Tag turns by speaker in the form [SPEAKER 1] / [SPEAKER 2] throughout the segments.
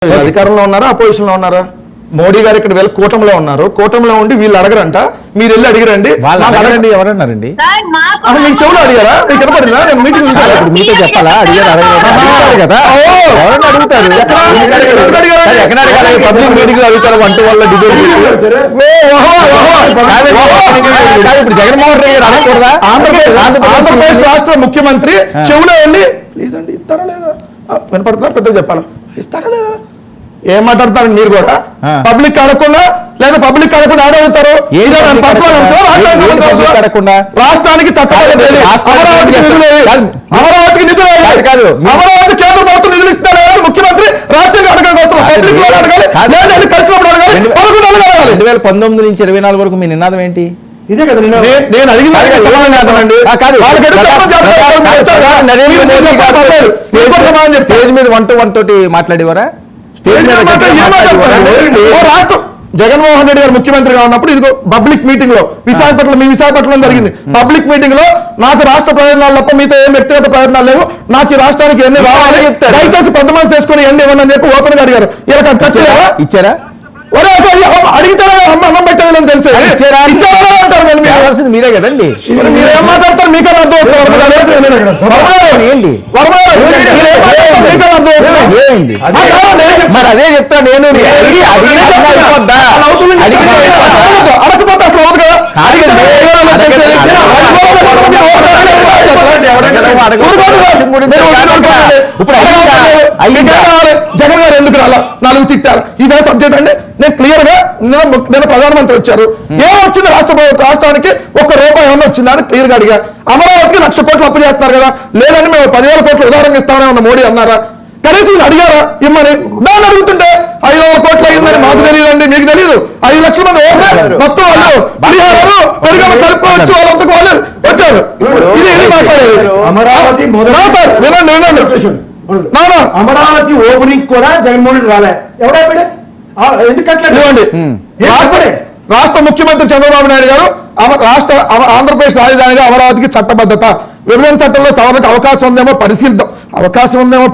[SPEAKER 1] అధికారంలో ఉన్నారా అపోజిషన్ లో ఉన్నారా? మోడీ గారు ఇక్కడ వెళ్ళి కూటమిలో ఉన్నారు. కూటమిలో ఉండి వీళ్ళు అడగరంట, మీరు వెళ్ళి అడిగరండి.
[SPEAKER 2] ఎవరన్నారండి?
[SPEAKER 1] మీకు చెవులు అడిగారా? మీకు వినపడిందా? మీటింగ్
[SPEAKER 2] మీతో చెప్పాలా? అడిగారు కదా, ఎవరన్నా అడుగుతారు. పబ్లిక్ మీటింగ్ అడుగుతారు. వంట వల్ల డిబేట్ ఇప్పుడు జగన్మోహన్ రెడ్డి గారు అనకూడదా?
[SPEAKER 1] ఆంధ్రప్రదేశ్ రాష్ట్ర ముఖ్యమంత్రి చెవులో వెళ్ళి ప్లీజ్ అండి ఇస్తారా లేదా వినపడుతున్నా పెద్ద చెప్పాలా, ఇస్తారా లేదా? ఏం మాట్లాడతారు మీరు కూడా? పబ్లిక్ అడగకుండా లేదా పబ్లిక్ అడగకుండా ఆడవుతారు. రాష్ట్రానికి అమరావతికి నిధులు కాదు, అమరావతి కేంద్ర ప్రభుత్వం నిధులు ఇస్తారా ముఖ్యమంత్రి రాష్ట్రంగా అడగడం కోసం పబ్లిక్ అడగాలి, కలిసినప్పుడు అడగాలి,
[SPEAKER 2] 2019 నుంచి 24 వరకు మీ నినాదం ఏంటి?
[SPEAKER 1] ఇదే కదా నేను అడిగింది.
[SPEAKER 2] స్టేజ్ మీద 1 to 1 తోటి మాట్లాడేవారా? స్టేజ్ మీద
[SPEAKER 1] రాష్ట్రం జగన్మోహన్ రెడ్డి గారు ముఖ్యమంత్రిగా ఉన్నప్పుడు ఇదిగో పబ్లిక్ మీటింగ్ లో విశాఖపట్నం, మీ విశాఖపట్నం జరిగింది. పబ్లిక్ మీటింగ్ లో నాకు రాష్ట్ర ప్రయోజనాలు తప్ప మీతో ఏం వ్యక్తిగత ప్రయోజనాలు లేవు, నాకు ఈ రాష్ట్రానికి ఎన్ని రావాలి, దయచేసి పెద్ద మనసు చేసుకుని ఎన్ని ఇవ్వండి చెప్పి ఓపెన్ గా అడిగారు. ఇలా ఇచ్చారా? అడిగితేనే అన్నం పెట్టేదని తెలిసి
[SPEAKER 2] మీరే కదండి.
[SPEAKER 1] మీరేం మాట్లాడతారు? మీకే అర్థం
[SPEAKER 2] ఏంటి? మరి అదే చెప్తా నేను.
[SPEAKER 1] అడగపోతే అసలు అవుతుంది కదా. జగన్ గారు ఎందుకు రాలా? 4 తిట్టారు. ఇదే సబ్జెక్ట్ అండి. నేను క్లియర్ గా నేను ప్రధానమంత్రి వచ్చారు, ఏమొచ్చింది రాష్ట్రానికి? ₹1 ఏమన్నా వచ్చిందా అని క్లియర్ గా అడిగా. అమరావతికి 1,00,000 కోట్లు అప్పు చేస్తున్నారు కదా, లేదండి మేము 10,000 కోట్లు ఉదాహరణ ఇస్తామని ఉన్న మోడీ అన్నారా? కనీసం అడిగారా ఇమ్మని? దాన్ని అడుగుతుంటే 5,000 కోట్లు అయిందని మాకు తెలియదండి, మీకు తెలియదు. 5 లక్షల మంది మొత్తం వాళ్ళు కలుపుకోవచ్చు, వాళ్ళంతకు వాళ్ళు వచ్చారు. ఇది మాట్లాడేది.
[SPEAKER 3] అమరావతి
[SPEAKER 1] వినండి
[SPEAKER 3] అమరావతి ఓపెనింగ్ కూడా జగన్మోహన్ రెడ్డి రాలే. ఎవరైనా
[SPEAKER 1] రాష్ట్ర ముఖ్యమంత్రి చంద్రబాబు నాయుడు గారు ఆంధ్రప్రదేశ్ రాజధానిగా అమరావతికి చట్టబద్ధత, విభజన చట్టంలో సవరణకు అవకాశం ఉందేమో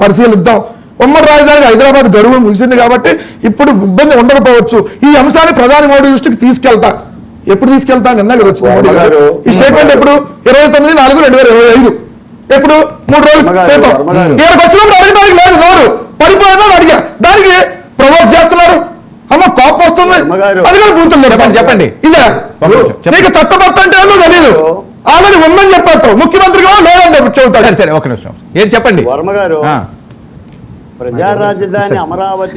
[SPEAKER 1] పరిశీలిద్దాం. ఉమ్మడి రాజధాని హైదరాబాద్ గడువు ముగిసింది కాబట్టి ఇప్పుడు ఇబ్బంది ఉండకపోవచ్చు. ఈ అంశాన్ని ప్రధాని మోడీ దృష్టికి తీసుకెళ్తా. ఎప్పుడు తీసుకెళ్తా? నిన్న వచ్చింది మోడీ గారు ఈ స్టేట్మెంట్. ఎప్పుడు? 29/4/2025. ఎప్పుడు? 3 రోజుల క్రితం. ఇక్కడికి వచ్చినప్పుడు అడగడానికి లేదు, నోరు పడిపోయిందని అడిగా. దానికి ప్రమోట్ చేస్తున్నారు. అమ్మ కోపం వస్తుంది. అది కూడా బూతులు
[SPEAKER 2] చెప్పండి.
[SPEAKER 1] ఇదే నీకు చట్టబద్ధ అంటే ఏమో తెలియదు. ఆల్రెడీ ఉందని చెప్పారు. ముఖ్యమంత్రిగా లేదండి చెబుతాడు.
[SPEAKER 2] సరే ఒక నిమిషం ఏంటి చెప్పండి.
[SPEAKER 3] ప్రజారాజధాని అమరావతి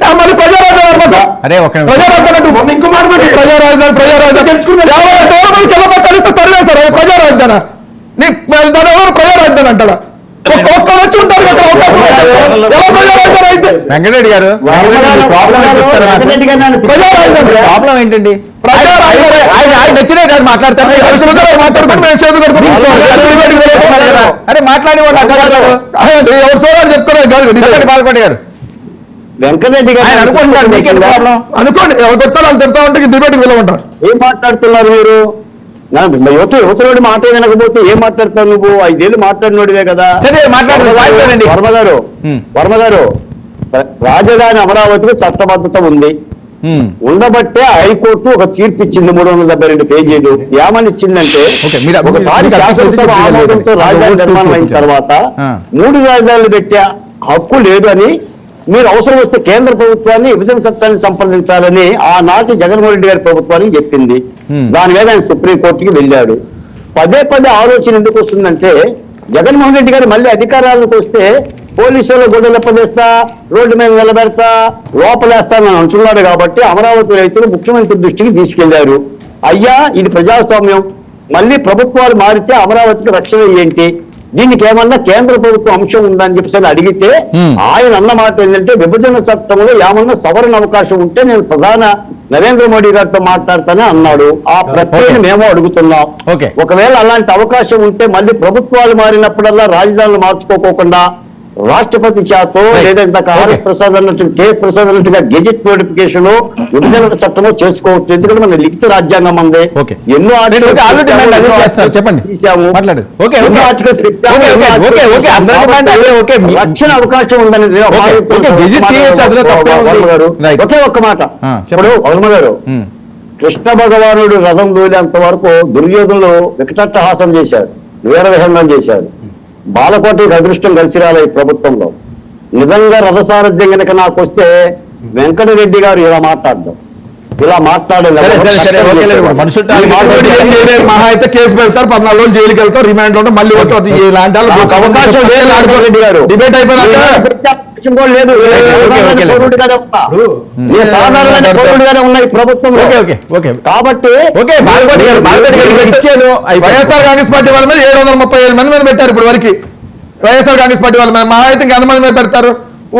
[SPEAKER 1] కలిస్తే తరివేశారు ప్రజారాజధాని. ప్రజారాజధాని అంటారా? ఒక్కరు వచ్చి ఉంటారు కదా అవకాశం అయితే.
[SPEAKER 2] వెంకటరెడ్డి గారు ప్రాబ్లం ఏంటండి? ఆయన నచ్చినే కాదు మాట్లాడతారు. అరే మాట్లాడి
[SPEAKER 1] ఎవరు చూడాలి చెప్తున్నారు.
[SPEAKER 2] పాల్గొంటే గారు
[SPEAKER 3] వెంకటరెడ్డి గారు
[SPEAKER 2] అనుకుంటున్నారు.
[SPEAKER 1] అనుకోండి ఎవరు చెప్తారు వాళ్ళు చెప్తా ఉంటే డిబేట్ పిలవంటారు.
[SPEAKER 3] ఏం మాట్లాడుతున్నారు మీరు? యువతలోడి మాట వినకపోతే ఏం మాట్లాడతావు నువ్వు? 5 ఏళ్ళు మాట్లాడినోడివే కదా. వర్మ గారు రాజధాని అమరావతికి చట్టబద్ధత ఉంది, ఉండబట్టే హైకోర్టు ఒక తీర్పు ఇచ్చింది. 372 పేజీలు. ఏమని ఇచ్చిందంటే, ఒకసారి శాసనసభ ఆమోదంతో రాజధాని నిర్మాణం అయిన తర్వాత 3 రాజధానులు పెట్టే హక్కు లేదు అని, మీరు అవసరం వస్తే కేంద్ర ప్రభుత్వాన్ని విభజన చట్టాన్ని సంప్రదించాలని ఆనాటి జగన్మోహన్ రెడ్డి గారి ప్రభుత్వానికి చెప్పింది. దాని మీద ఆయన సుప్రీంకోర్టుకి వెళ్ళాడు. పదే ఆలోచన ఎందుకు వస్తుందంటే, జగన్మోహన్ రెడ్డి గారు మళ్ళీ అధికారాలకు వస్తే పోలీసుల గొడవలప్పదేస్తా, రోడ్డు మీద నిలబెడతా, లోపలేస్తానని అంటున్నాడు. కాబట్టి అమరావతి రైతులు ముఖ్యమంత్రి దృష్టికి తీసుకెళ్లారు. అయ్యా ఇది ప్రజాస్వామ్యం, మళ్ళీ ప్రభుత్వాలు మారితే అమరావతికి రక్షణ ఏంటి, దీనికి ఏమన్నా కేంద్ర ప్రభుత్వం అంశం ఉందని చెప్పేసి అడిగితే ఆయన అన్న మాట ఏంటంటే, విభజన చట్టంలో ఏమన్నా సవరణ అవకాశం ఉంటే నేను ప్రధాన నరేంద్ర మోడీ గారితో మాట్లాడతానే అన్నాడు. ఆ ప్రక్రియను మేము అడుగుతున్నాం. ఒకవేళ అలాంటి అవకాశం ఉంటే మళ్ళీ ప్రభుత్వాలు మారినప్పుడల్లా రాజధానులు మార్చుకోకుండా రాష్ట్రపతి చేతో
[SPEAKER 2] Right.
[SPEAKER 3] లేదంటే
[SPEAKER 2] Okay.
[SPEAKER 3] ప్రసాద్ అన్నట్టు కేఎస్ ప్రసాద్ అన్నట్టుగా గెజెట్ నోటిఫికేషన్ విభజన చట్టమో చేసుకోవచ్చు. ఎందుకంటే మన లిఖిత రాజ్యాంగం ఉంది.
[SPEAKER 2] Okay.
[SPEAKER 3] ఎన్నో
[SPEAKER 2] నేను ఒక ఆల్రెడీ డిమాండ్ అదే చేస్తున్నారు. చెప్పండి.
[SPEAKER 3] తీశాము.
[SPEAKER 2] మాట్లాడు. ఓకే,
[SPEAKER 3] ఎన్నో
[SPEAKER 2] ఓకే.
[SPEAKER 3] ఆర్టికల్స్ పెట్టాము.
[SPEAKER 2] ఓకే, ఓకే,
[SPEAKER 3] ఎన్నో
[SPEAKER 2] ఓకే, ఓకే. అందరి డిమాండ్ అదే. ఓకే.
[SPEAKER 3] రక్షణ అవకాశం ఉందని నేను
[SPEAKER 2] ఓకే,
[SPEAKER 3] భావిస్తున్నాను.
[SPEAKER 2] ఓకే. గెజిట్ చేయొచ్చు, అందులో తప్పే ఉంది.
[SPEAKER 3] వర్మ గారు,
[SPEAKER 2] Right.
[SPEAKER 3] ఒకే ఒక్క మాట.
[SPEAKER 2] చెప్పండి.
[SPEAKER 3] ఇప్పుడు వర్మ గారు,
[SPEAKER 2] ఉమ్.
[SPEAKER 3] కృష్ణ భగవానుడు రథం దూలేంత వరకు దుర్యోధనులు వికటట్టహాసం చేశారు, వీరవిహంగం చేశారు. బాలకోటికి అదృష్టం కలిసి రాలే ఈ ప్రభుత్వంలో. నిజంగా రథసారథ్యం కనుక నాకు వస్తే వెంకటరెడ్డి గారు ఇలా మాట్లాడడం, ఇలా
[SPEAKER 2] సరే, సరే, సరే. ఓకే, లేదు. మనుషులు
[SPEAKER 1] ఇంకోటి ఏం చేయలేరు, మహా అయితే కేసు పెడతారు, 14 రోజులు జైలుకి వెళ్తారు, రిమాండ్ లో ఉంటారు, మళ్ళీ వస్తుంది. ఇలాంటి వాళ్ళు
[SPEAKER 3] నాకు అవకాశం లేదు రెడ్డి గారు.
[SPEAKER 1] డిబేట్ అయిపోయినాక
[SPEAKER 3] అవకాశం కూడా లేదు.
[SPEAKER 2] ఓకే,
[SPEAKER 3] పౌరుడిగానే ఉన్నా. నేను సాధారణమైన పౌరుడిగానే ఉన్నా ఈ ప్రభుత్వంలో.
[SPEAKER 2] Okay, okay, okay.
[SPEAKER 3] కాబట్టి
[SPEAKER 2] ఓకే, బాలకోటి గారు ఇచ్చాను.
[SPEAKER 1] వైఎస్ఆర్ కాంగ్రెస్ పార్టీ వాళ్ళ మీద 735 మంది మీద పెట్టారు ఇప్పుడు వరకు. వైఎస్ఆర్ కాంగ్రెస్ పార్టీ వాళ్ళ మీద మహా అయితే ఇంకా ఎంతమంది మీద పెడతారు?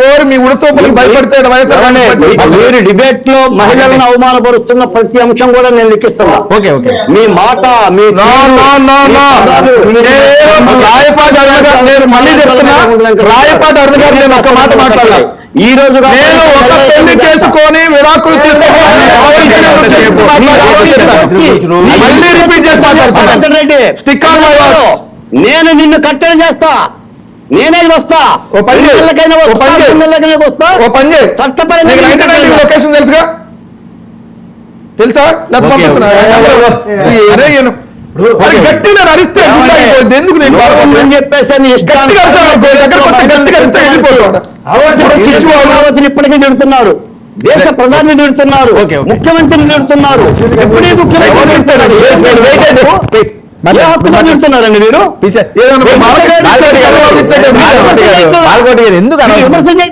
[SPEAKER 1] ఓరి మీ ఉడతోపులకు భయపడితే వైఎస్ఆర్ కాంగ్రెస్ పార్టీ
[SPEAKER 3] మీరు డిబేట్ లో మహిళలను అవమానపరుస్తున్న ప్రతి అంశం కూడా నేను లిఖిస్తున్నా.
[SPEAKER 2] Okay, okay.
[SPEAKER 3] మీ మాట మీ
[SPEAKER 1] నో, నో, నో, నో. నేను రాయపాటి అరుణ్ గారు, నేను మళ్ళీ చెప్తున్నా, రాయపాటి అరుణ్ గారు నేను ఒక్క మాట మాట్లాడాలి.
[SPEAKER 3] ఈ రోజు
[SPEAKER 1] నేను ఒక పెళ్లి చేసుకొని విడాకులు మళ్ళీ రిపీట్ చేసి మాట్లాడుతున్నాను.
[SPEAKER 3] Reddy,
[SPEAKER 1] stick on my words.
[SPEAKER 3] నేను నిన్ను కట్టడి చేస్తా, నేనే వస్తా.
[SPEAKER 1] ఓ పని చేయి.
[SPEAKER 3] పిల్లలకైనా
[SPEAKER 1] ఓ
[SPEAKER 3] వస్తా,
[SPEAKER 1] పని చేయి.
[SPEAKER 3] పిల్లలకైనా వస్తా.
[SPEAKER 1] ఓ పని చేయి.
[SPEAKER 3] చట్టపరంగా
[SPEAKER 1] నీకు 1990 లొకేషన్ తెలుసుగా? తెలుసా? లేకపోతే
[SPEAKER 2] ఓకే,
[SPEAKER 1] పంపించనా?
[SPEAKER 2] ఓకే.
[SPEAKER 1] ఏరే ఈయన. మరి గట్టిగా నేను అరిస్తే గుండా అయిపోద్ది. ఎందుకు నేను
[SPEAKER 3] అని చెప్పేసి నీ ఇష్టాన్ని
[SPEAKER 1] గట్టిగా అరిస్తే అనుకో, దగ్గరకు వస్తే గట్టిగా అరిస్తే వెళ్ళిపోతాడు.
[SPEAKER 3] అమరావతిని ఇప్పటికీ తిడుతున్నారు, దేశ ప్రధాని తిడుతున్నారు,
[SPEAKER 2] ఓకే, ఓకే.
[SPEAKER 3] ముఖ్యమంత్రిని తిడుతున్నారు. ఎప్పుడూ ముఖ్యమంత్రి తిడుతున్నారు. ఏ హక్కుతో తిడుతున్నారండి మీరు?
[SPEAKER 2] బాలకోటి గారు ఎందుకు అనవసరం?
[SPEAKER 3] విమర్శ చేయండి.